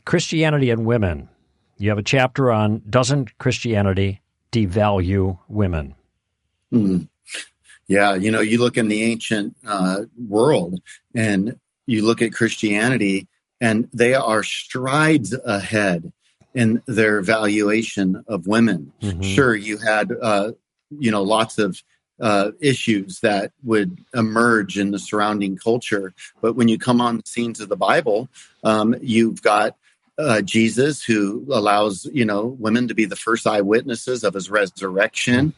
A: Christianity and women. You have a chapter on doesn't Christianity devalue women?
B: Yeah, you look in the ancient world and you look at Christianity, and they are strides ahead in their valuation of women. Sure, you had lots of issues that would emerge in the surrounding culture, but when you come on the scenes of the Bible, you've got Jesus, who allows women to be the first eyewitnesses of his resurrection.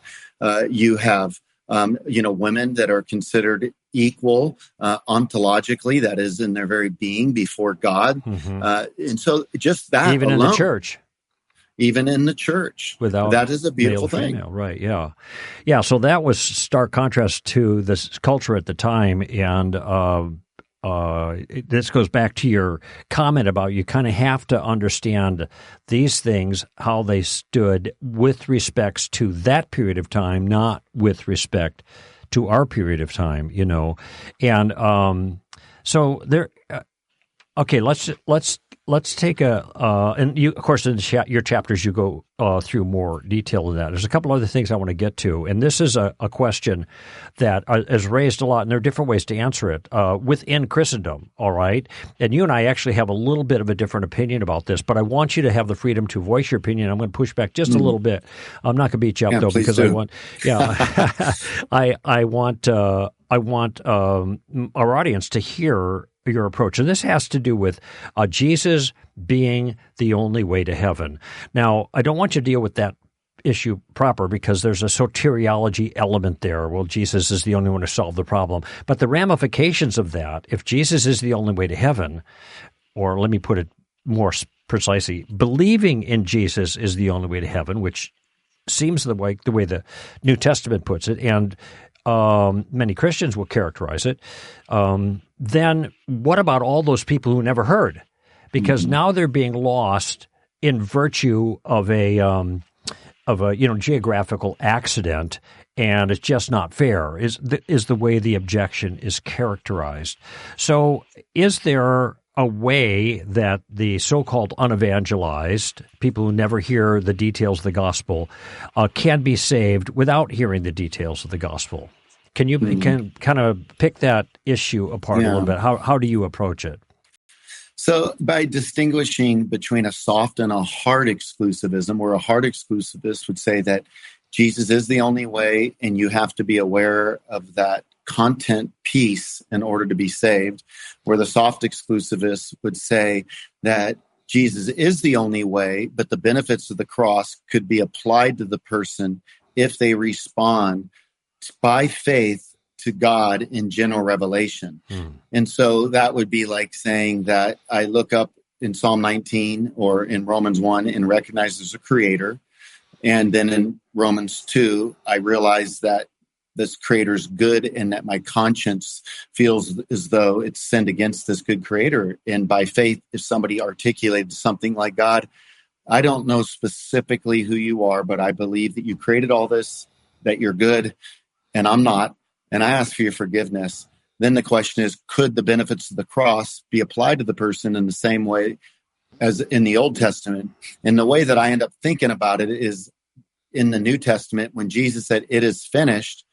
B: You have women that are considered equal ontologically, that is, in their very being before God. And so just that
A: even
B: alone,
A: in the church.
B: even in the church.
A: Without
B: that is a beautiful thing.
A: Female, right? Yeah, yeah. So that was stark contrast to this culture at the time, and this goes back to your comment about you kind of have to understand these things, how they stood with respects to that period of time, not with respect to our period of time. And so there. Okay, let's take and you, of course, in your chapters you go through more detail of that. There's a couple other things I want to get to, and this is a question that is raised a lot, and there are different ways to answer it within Christendom. All right, and you and I actually have a little bit of a different opinion about this, but I want you to have the freedom to voice your opinion. I'm going to push back just a little bit. I'm not going to beat you up though, because
B: do.
A: I want our audience to hear your approach. And this has to do with Jesus being the only way to heaven. Now, I don't want you to deal with that issue proper because there's a soteriology element there. Well, Jesus is the only one to solve the problem. But the ramifications of that, if Jesus is the only way to heaven, or let me put it more precisely, believing in Jesus is the only way to heaven, which seems the way the New Testament puts it, and many Christians will characterize it, then what about all those people who never heard? Because now they're being lost in virtue of a geographical accident, and it's just not fair, is the way the objection is characterized. So is there a way that the so-called unevangelized, people who never hear the details of the gospel, can be saved without hearing the details of the gospel? Can you can kind of pick that issue apart a little bit? How do you approach it?
B: So by distinguishing between a soft and a hard exclusivism, where a hard exclusivist would say that Jesus is the only way and you have to be aware of that content piece in order to be saved, where the soft exclusivist would say that Jesus is the only way, but the benefits of the cross could be applied to the person if they respond by faith to God in general revelation. And so that would be like saying that I look up in Psalm 19 or in Romans 1 and recognize there's a creator. And then in Romans 2, I realize that this creator is good and that my conscience feels as though it's sinned against this good creator. And by faith, if somebody articulated something like, God, I don't know specifically who you are, but I believe that you created all this, that you're good, and I'm not, and I ask for your forgiveness. Then the question is, could the benefits of the cross be applied to the person in the same way as in the Old Testament? And the way that I end up thinking about it is in the New Testament, when Jesus said, it is finished,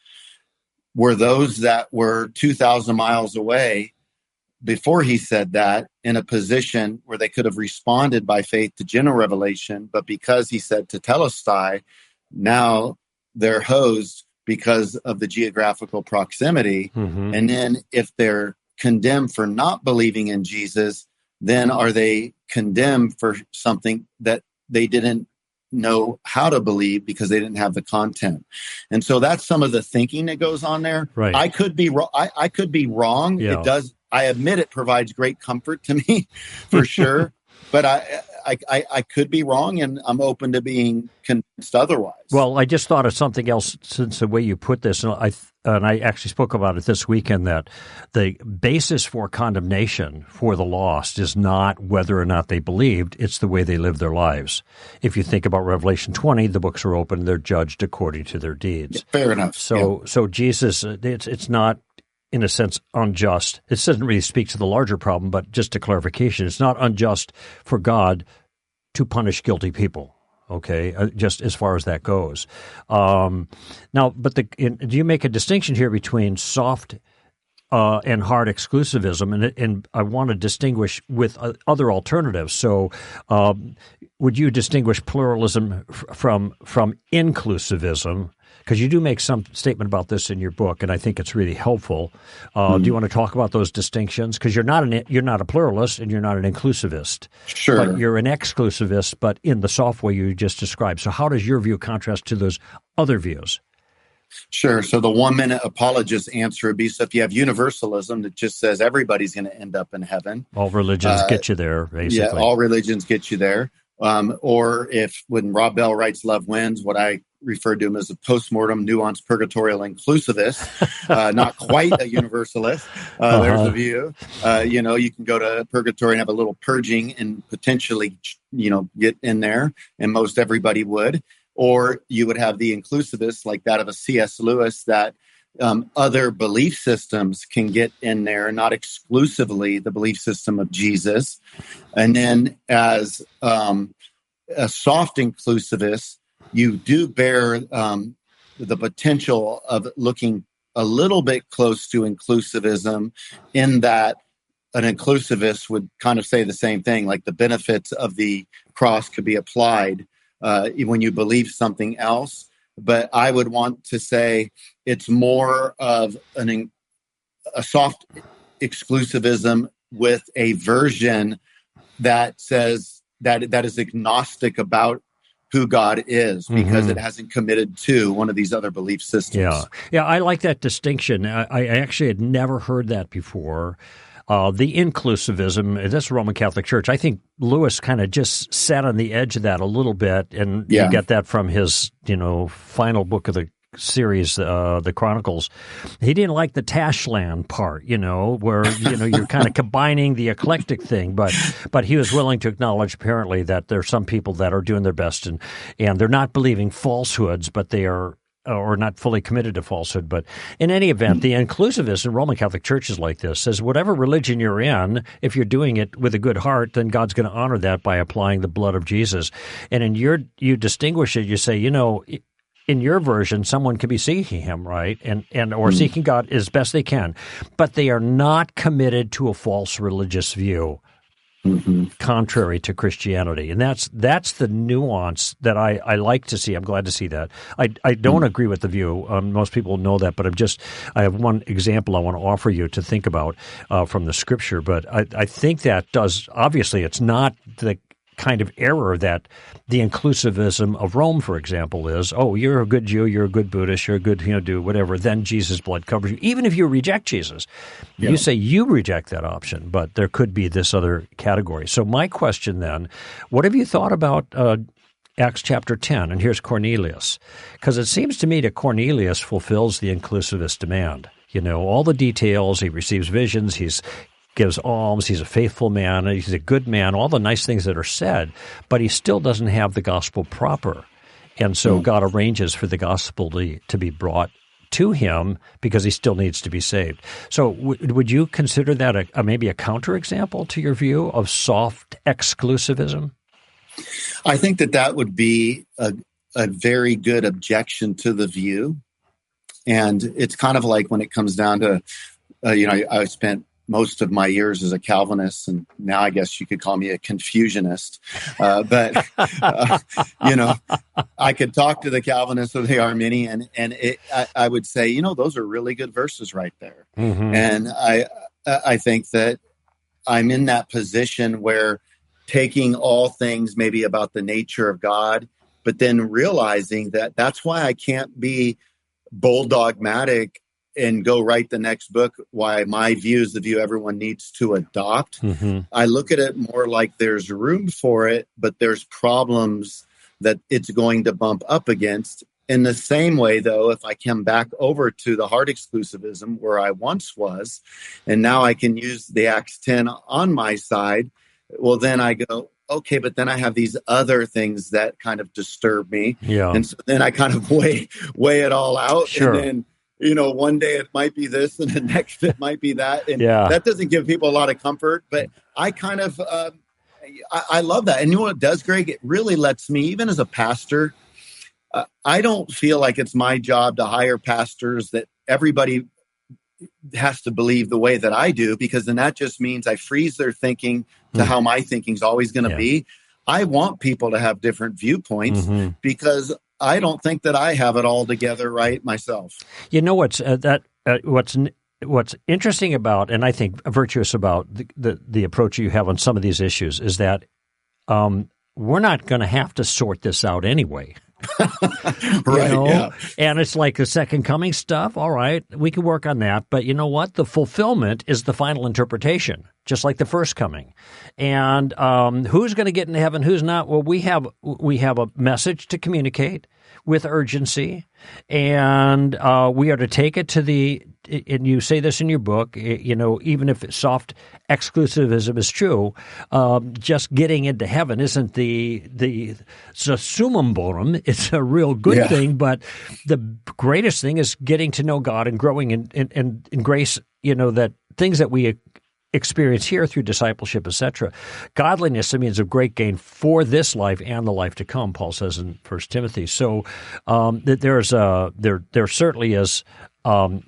B: were those that were 2,000 miles away before he said that in a position where they could have responded by faith to general revelation, but because he said tetelestai, now they're hosed because of the geographical proximity. And then if they're condemned for not believing in Jesus, then are they condemned for something that they didn't know how to believe because they didn't have the content? And so that's some of the thinking that goes on there.
A: Right.
B: I could be wrong. I could be wrong.
A: Yeah.
B: It does. I admit it provides great comfort to me for sure. But I could be wrong, and I'm open to being convinced otherwise.
A: Well, I just thought of something else since the way you put this, and I actually spoke about it this weekend, that the basis for condemnation for the lost is not whether or not they believed, it's the way they live their lives. If you think about Revelation 20, the books are open, they're judged according to their deeds.
B: Yeah, fair enough.
A: So Jesus, it's not, in a sense, unjust. It doesn't really speak to the larger problem, but just a clarification. It's not unjust for God to punish guilty people, okay, just as far as that goes. Now, but do you make a distinction here between soft and hard exclusivism? And I want to distinguish with other alternatives. So would you distinguish pluralism from inclusivism? Because you do make some statement about this in your book, and I think it's really helpful. Do you want to talk about those distinctions? Because you're not a pluralist and you're not an inclusivist.
B: Sure.
A: But you're an exclusivist, but in the soft way you just described. So how does your view contrast to those other views?
B: Sure. So the 1-minute apologist answer would be, so if you have universalism that just says everybody's going to end up in heaven.
A: All religions get you there, basically.
B: Yeah, all religions get you there. Or if when Rob Bell writes Love Wins, what I refer to him as a postmortem nuanced purgatorial inclusivist, not quite a universalist. There's a view. You can go to purgatory and have a little purging and potentially, get in there, and most everybody would. Or you would have the inclusivist like that of a C.S. Lewis, that other belief systems can get in there, not exclusively the belief system of Jesus. And then as a soft inclusivist, you do bear the potential of looking a little bit close to inclusivism, in that an inclusivist would kind of say the same thing, like the benefits of the cross could be applied when you believe something else. But I would want to say it's more of a soft exclusivism with a version that says that is agnostic about who God is, because it hasn't committed to one of these other belief systems.
A: Yeah, I like that distinction. I actually had never heard that before. The inclusivism, that's Roman Catholic Church. I think Lewis kind of just sat on the edge of that a little bit, and you get that from his, final book of the series, the Chronicles. He didn't like the Tashland part, where you're kind of combining the eclectic thing, but he was willing to acknowledge apparently that there are some people that are doing their best and they're not believing falsehoods, but they are or not fully committed to falsehood. But in any event, the inclusivist in Roman Catholic churches like this says whatever religion you're in, if you're doing it with a good heart, then God's going to honor that by applying the blood of Jesus. And you distinguish it. You say, in your version, someone could be seeking him, right? Or seeking God as best they can, but they are not committed to a false religious view. Contrary to Christianity. And that's the nuance that I like to see. I'm glad to see that. I don't agree with the view. Most people know that, but I have one example I want to offer you to think about from the scripture. But I think that obviously it's not the kind of error that the inclusivism of Rome, for example, is. Oh, you're a good Jew, you're a good Buddhist, you're a good Hindu, whatever. Then Jesus' blood covers you. Even if you reject Jesus, you say you reject that option, but there could be this other category. So my question then, what have you thought about Acts chapter 10? And here's Cornelius, because it seems to me that Cornelius fulfills the inclusivist demand. All the details, he receives visions, gives alms, he's a faithful man, he's a good man, all the nice things that are said, but he still doesn't have the gospel proper. And so God arranges for the gospel to be brought to him because he still needs to be saved. So would you consider that maybe a counterexample to your view of soft exclusivism?
B: I think that would be a very good objection to the view. And it's kind of like when it comes down to, I spent most of my years as a Calvinist, and now I guess you could call me a Confucianist. But I could talk to the Calvinists or the Arminian, and I would say, those are really good verses right there. And I think that I'm in that position where taking all things maybe about the nature of God, but then realizing that that's why I can't be bold dogmatic and go write the next book, why my view is the view everyone needs to adopt. I look at it more like there's room for it, but there's problems that it's going to bump up against. In the same way, though, if I come back over to the hard exclusivism where I once was, and now I can use the Acts 10 on my side, well, then I go, okay, but then I have these other things that kind of disturb me. And so then I kind of weigh it all out. And then, one day it might be this and the next it might be that. And that doesn't give people a lot of comfort, but I kind of, I love that. And you know what it does, Greg? It really lets me, even as a pastor, I don't feel like it's my job to hire pastors that everybody has to believe the way that I do, because then that just means I freeze their thinking to how my thinking's always going to be. I want people to have different viewpoints because I don't think that I have it all together right myself.
A: What's interesting about, and I think virtuous about the approach you have on some of these issues is that we're not going to have to sort this out anyway.
B: Right. Yeah.
A: And it's like the second coming stuff. All right, we can work on that. But you know what? The fulfillment is the final interpretation, just like the first coming. And who's going to get into heaven? Who's not? Well, we have a message to communicate with urgency, and we are to take it to the. And you say this in your book, even if soft exclusivism is true, just getting into heaven isn't the summum bonum. It's a real good thing, but the greatest thing is getting to know God and growing in grace, that things that we experience here through discipleship, etc. Godliness, is of great gain for this life and the life to come, Paul says in 1 Timothy. So there certainly is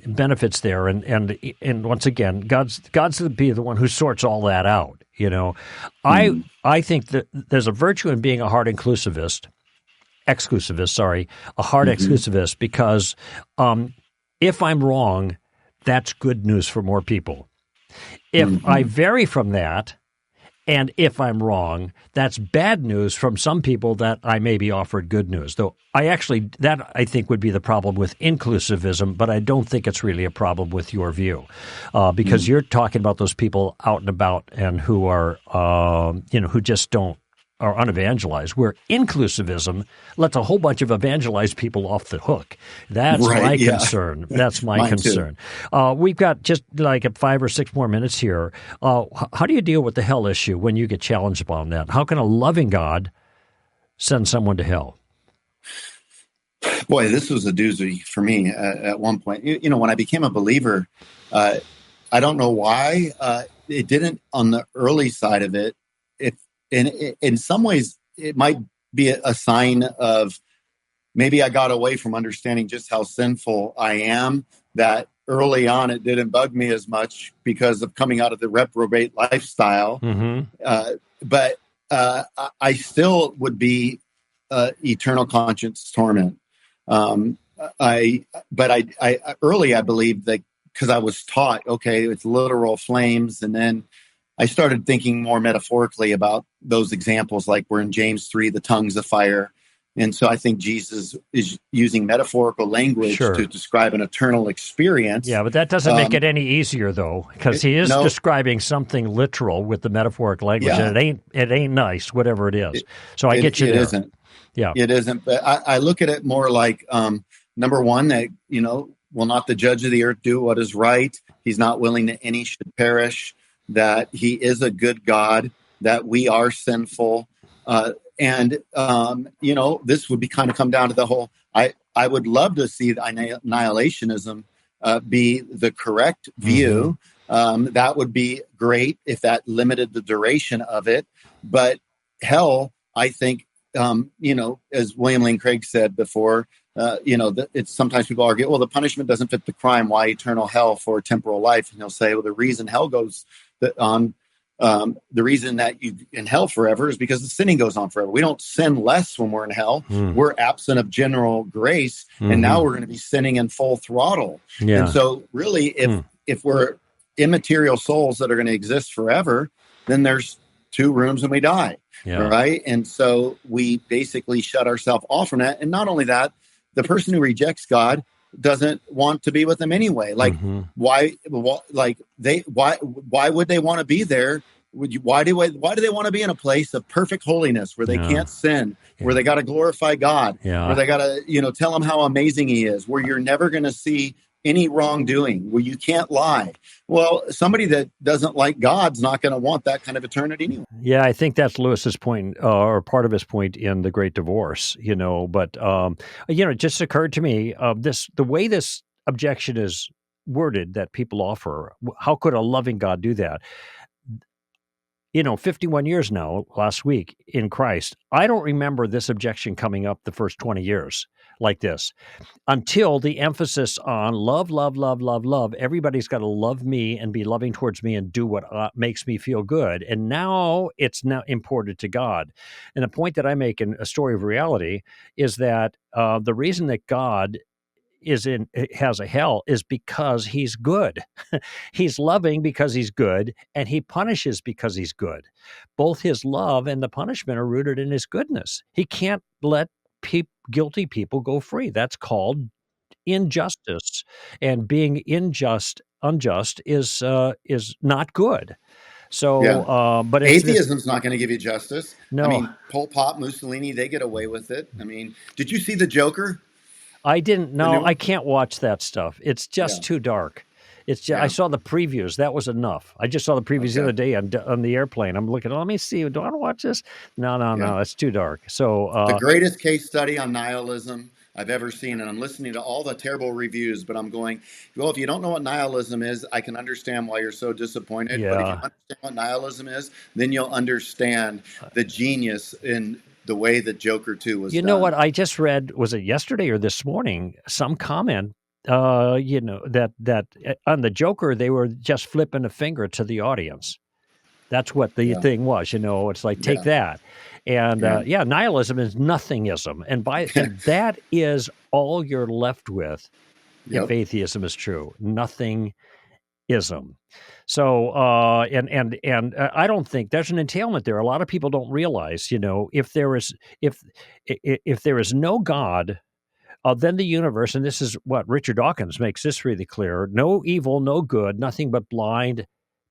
A: benefits there, and once again, God's to be the one who sorts all that out. I think that there's a virtue in being a hard exclusivist, because if I'm wrong, that's good news for more people. If I vary from that, and if I'm wrong, that's bad news from some people that I may be offered good news. Though I think would be the problem with inclusivism, but I don't think it's really a problem with your view, because you're talking about those people out and about and who are, who just are unevangelized, where inclusivism lets a whole bunch of evangelized people off the hook. That's my concern. That's my concern. We've got just like 5 or 6 more minutes here. How do you deal with the hell issue when you get challenged upon that? How can a loving God send someone to hell?
B: Boy, this was a doozy for me at one point. When I became a believer, I don't know why it didn't on the early side of it. And in some ways, it might be a sign of maybe I got away from understanding just how sinful I am, that early on it didn't bug me as much because of coming out of the reprobate lifestyle. But I still would be eternal conscience torment. I believed that because I was taught, okay, it's literal flames, and then I started thinking more metaphorically about those examples, like we're in James 3, the tongues of fire. And so I think Jesus is using metaphorical language to describe an eternal experience.
A: Yeah, but that doesn't make it any easier, though, because he is describing something literal with the metaphoric language, and it ain't nice, whatever it is. So I get you there.
B: It isn't. Yeah, it isn't. But I look at it more like, number one, that, will not the judge of the earth do what is right? He's not willing that any should perish, that he is a good God, that we are sinful. And this would be kind of come down to the whole, I would love to see annihilationism be the correct view. That would be great if that limited the duration of it. But hell, I think, as William Lane Craig said before, it's sometimes people argue, well, the punishment doesn't fit the crime. Why eternal hell for temporal life? And he'll say, well, the reason hell goes on, the reason that you in hell forever is because the sinning goes on forever. We don't sin less when we're in hell. We're absent of general grace, and now we're going to be sinning in full throttle. Yeah. And so, really, if we're immaterial souls that are going to exist forever, then there's 2 rooms and we die. Yeah. Right. And so we basically shut ourselves off from that. And not only that, the person who rejects God doesn't want to be with them anyway. Like, why would they want to be there? Why do they want to be in a place of perfect holiness where they can't sin, where they got to glorify God, where they got to, tell him how amazing he is, where you're never going to see any wrongdoing, where you can't lie? Well, somebody that doesn't like God's not going to want that kind of eternity anyway.
A: Yeah, I think that's Lewis's point, or part of his point in The Great Divorce, but, it just occurred to me, the way this objection is worded that people offer, how could a loving God do that? 51 years now, last week in Christ, I don't remember this objection coming up the first 20 years like this, until the emphasis on love, love, love, love, love. Everybody's got to love me and be loving towards me and do what makes me feel good. And now it's now imported to God. And the point that I make in A Story of Reality is that the reason that God has a hell is because he's good. He's loving because he's good, and he punishes because he's good. Both his love and the punishment are rooted in his goodness. He can't let guilty people go free. That's called injustice, and being unjust is not good. So, but it's
B: atheism's not going to give you justice.
A: No.
B: I mean, Pol Pot, Mussolini, they get away with it. I mean, did you see The Joker?
A: I didn't know. I can't watch that stuff. It's just too dark. It's just, I saw the previews. That was enough. I just saw the previews the other day on the airplane. I'm looking, let me see. Do I want to watch this? No. It's too dark. So
B: the greatest case study on nihilism I've ever seen, and I'm listening to all the terrible reviews, but I'm going, well, if you don't know what nihilism is, I can understand why you're so disappointed. But if you understand what nihilism is, then you'll understand the genius in the way that Joker 2 was done.
A: You know what? I just read, was it yesterday or this morning, some comment, that on the Joker, they were just flipping a finger to the audience. That's what the thing was, it's like, take that. And nihilism is nothingism. And and that is all you're left with if atheism is true. Nothingism. So, and I don't think there's an entailment there. A lot of people don't realize, if there is no God, then the universe, and this is what Richard Dawkins makes this really clear: no evil, no good, nothing but blind,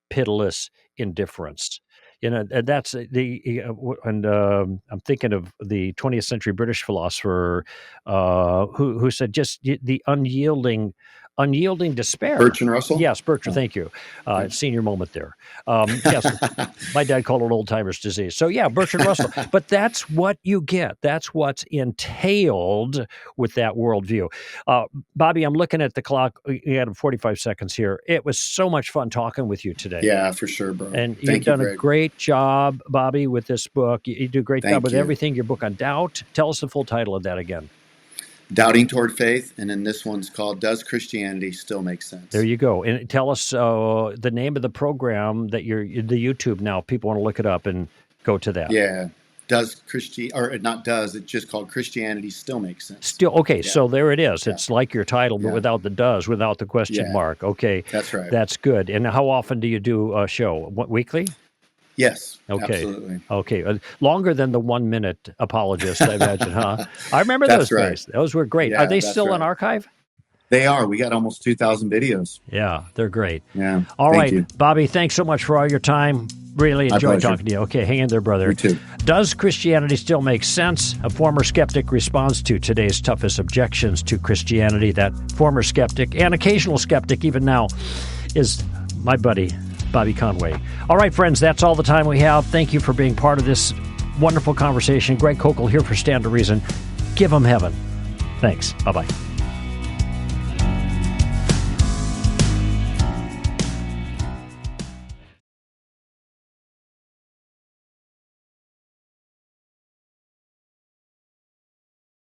A: pitiless indifference. And that's I'm thinking of the 20th century British philosopher who said just the unyielding despair.
B: Bertrand Russell?
A: Yes, Bertrand, thank you. Senior moment there. Yes, my dad called it old timer's disease. So Bertrand Russell. But that's what you get. That's what's entailed with that worldview. Bobby, I'm looking at the clock. You had 45 seconds here. It was so much fun talking with you today.
B: Yeah, for sure, bro.
A: And you've done a great job, Bobby, with this book. You do a great job with everything. Your book on doubt. Tell us the full title of that again.
B: Doubting Toward Faith, and then this one's called Does Christianity Still Make Sense?
A: There you go. And tell us the name of the program that the YouTube now. People want to look it up and go to that.
B: Yeah. It's just called Christianity Still Makes Sense.
A: Still, okay, so there it is. It's like your title, but without the does, without the question mark. Okay.
B: That's right.
A: That's good. And how often do you do a show? Weekly?
B: Yes,
A: okay.
B: Absolutely.
A: Okay, longer than the 1 minute apologist, I imagine, huh? I remember those days. Those were great. Are they still on archive?
B: They are. We got almost 2,000 videos.
A: Yeah, they're great.
B: Yeah.
A: All right, Bobby, thanks so much for all your time. Really enjoyed talking to you. Okay, hang in there, brother.
B: You too.
A: Does Christianity still make sense? A former skeptic responds to today's toughest objections to Christianity. That former skeptic and occasional skeptic, even now, is my buddy, Bobby Conway. All right, friends, that's all the time we have. Thank you for being part of this wonderful conversation. Greg Koukl here for Stand to Reason. Give them heaven. Thanks. Bye-bye.